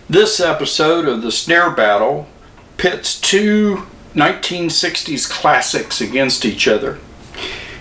This episode of the Snare Battle pits two 1960s classics against each other.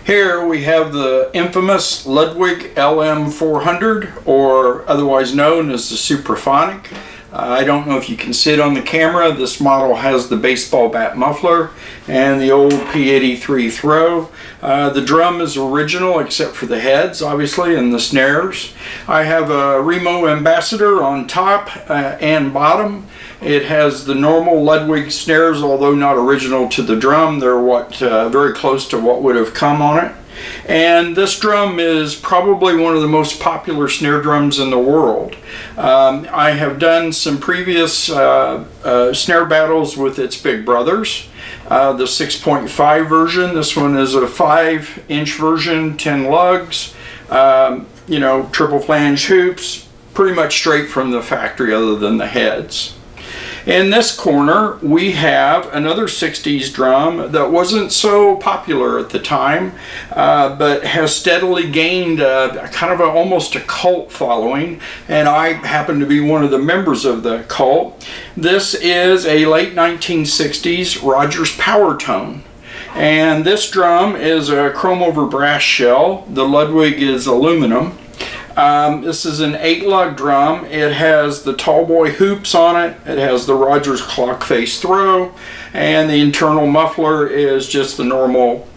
Here we have the infamous Ludwig LM400, or otherwise known as the Supraphonic. I don't know if you can see it on the camera. This model has the baseball bat muffler and the old P83 throw. The drum is original except for the heads, obviously, and the snares. I have a Remo Ambassador on top and bottom. It has the normal Ludwig snares, although not original to the drum. They're very close to what would have come on it. And this drum is probably one of the most popular snare drums in the world. I have done some previous snare battles with its big brothers. The 6.5 version, this one is a 5-inch version, 10 lugs, triple flange hoops, pretty much straight from the factory other than the heads. In this corner we have another 60s drum that wasn't so popular at the time, but has steadily gained almost a cult following, and I happen to be one of the members of the cult. This is a late 1960s Rogers Powertone. And this drum is a chrome over brass shell. The Ludwig is aluminum. This is an 8-lug drum. It has the tall boy hoops on it. It has the Rogers clock face throw, and the internal muffler is just the normal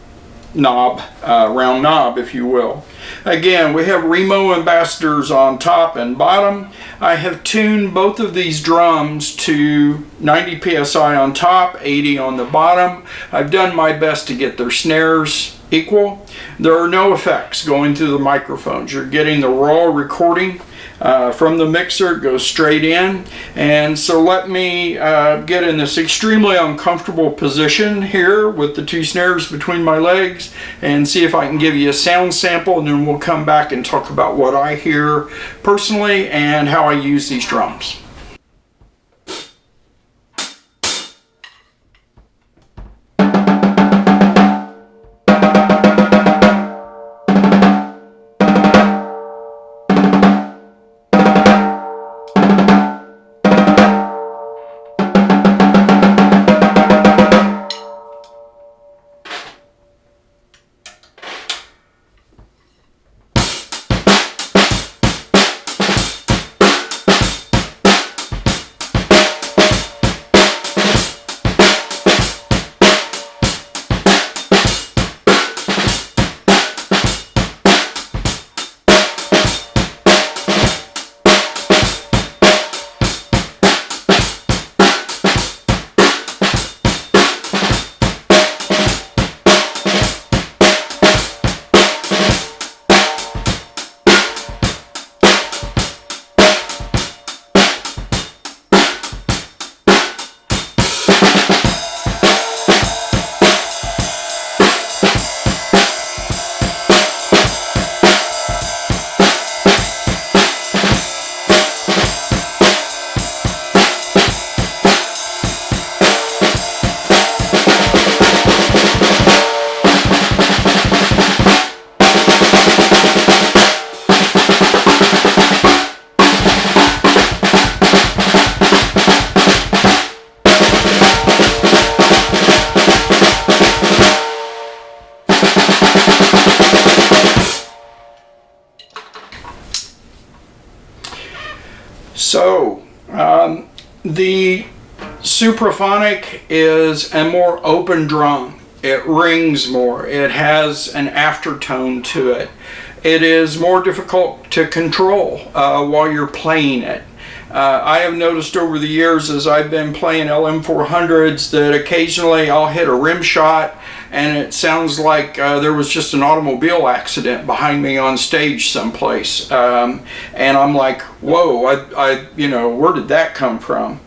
knob, round knob, if you will. Again, we have Remo Ambassadors on top and bottom. I have tuned both of these drums to 90 psi on top, 80 on the bottom. I've done my best to get their snares equal. There are no effects going through the microphones. You're getting the raw recording from the mixer. It goes straight in. And so let me get in this extremely uncomfortable position here with the two snares between my legs and see if I can give you a sound sample, and then we'll come back and talk about what I hear personally and how I use these drums. So, the Supraphonic is a more open drum. It rings more. It has an aftertone to it. It is more difficult to control while you're playing it. I have noticed over the years as I've been playing LM400s that occasionally I'll hit a rim shot and it sounds like there was just an automobile accident behind me on stage someplace. And I'm like, whoa, where did that come from?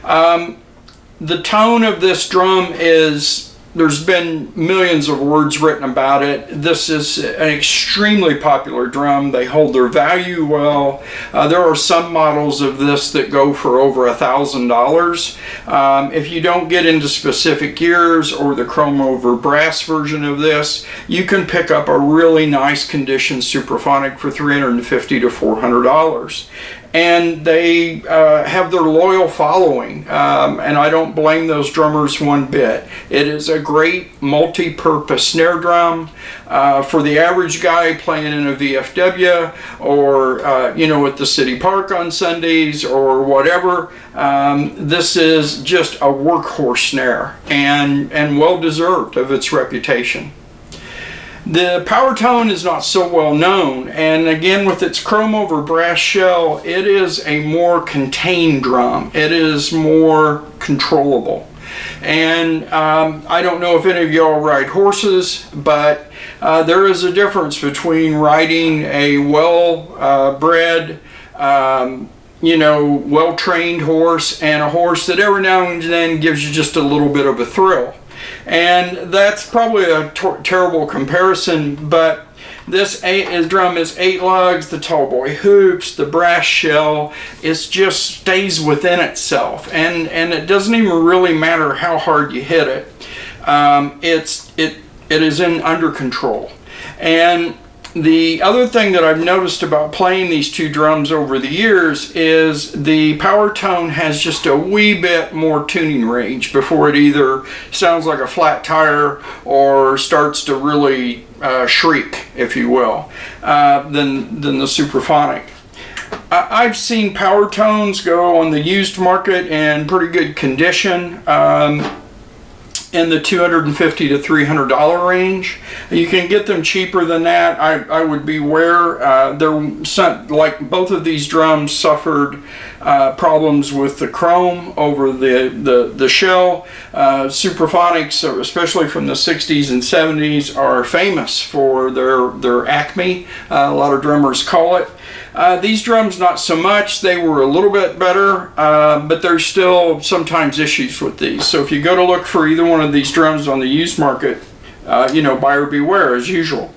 The tone of this drum is, there's been millions of words written about it. This is an extremely popular drum. They hold their value well. There are some models of this that go for over $1,000. If you don't get into specific gears or the chrome over brass version of this, you can pick up a really nice condition Supraphonic for $350 to $400. and they have their loyal following, and I don't blame those drummers one bit. It is a great multi-purpose snare drum for the average guy playing in a VFW or you know, at the city park on Sundays or whatever. This is just a workhorse snare, and well deserved of its reputation. The Powertone is not so well known, and again, with its chrome over brass shell, it is a more contained drum. It is more controllable. And I don't know if any of y'all ride horses, but there is a difference between riding a well-bred, you know, well-trained horse and a horse that every now and then gives you just a little bit of a thrill. And that's probably a terrible comparison, but this drum is 8 lugs, the tallboy hoops, the brass shell. It just stays within itself, and it doesn't even really matter how hard you hit it. It is under control. And the other thing that I've noticed about playing these two drums over the years is the Powertone has just a wee bit more tuning range before it either sounds like a flat tire or starts to really shriek, if you will, than the Supraphonic. I've seen Powertones go on the used market in pretty good condition, in the $250 to $300 range. You can get them cheaper than that. I would beware. Like both of these drums suffered problems with the chrome over the shell. Supraphonics, especially from the 60s and 70s, are famous for their acme. A lot of drummers call it. These drums, not so much. They were a little bit better, but there's still sometimes issues with these. So if you go to look for either one of these drums on the used market, you know, buyer beware as usual.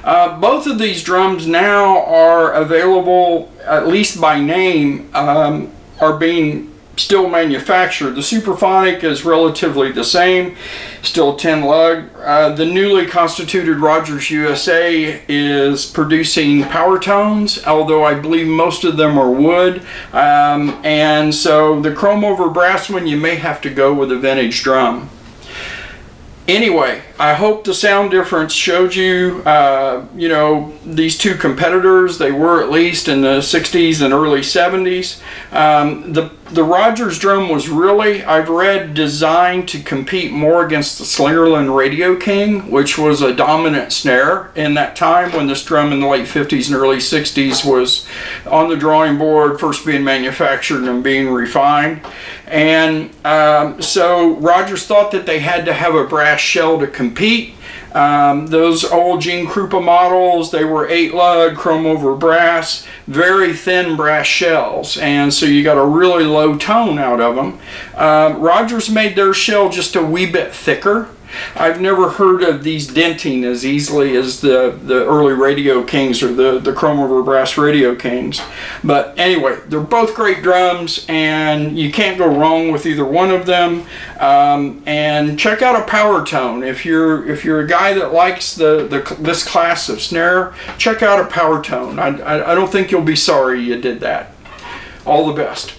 Both of these drums now are available, at least by name, are being still manufactured. The Supraphonic is relatively the same, still 10 lug. The newly constituted Rogers USA is producing Powertones, although I believe most of them are wood. And so the chrome over brass one, you may have to go with a vintage drum. Anyway, I hope the sound difference showed you, you know, these two competitors. They were at least in the 60s and early 70s. The Rogers drum was really, I've read, designed to compete more against the Slingerland Radio King, which was a dominant snare in that time when this drum in the late 50s and early 60s was on the drawing board, first being manufactured and being refined. And so Rogers thought that they had to have a brass shell to compete. Those old Gene Krupa models, they were 8 lug, chrome over brass, very thin brass shells, and so you got a really low tone out of them. Rogers made their shell just a wee bit thicker. I've never heard of these denting as easily as the early Radio Kings or the chrome over brass Radio Kings. But anyway, they're both great drums, and you can't go wrong with either one of them. And check out a Powertone. If you're a guy that likes this class of snare, check out a Powertone. I don't think you'll be sorry you did that. All the best.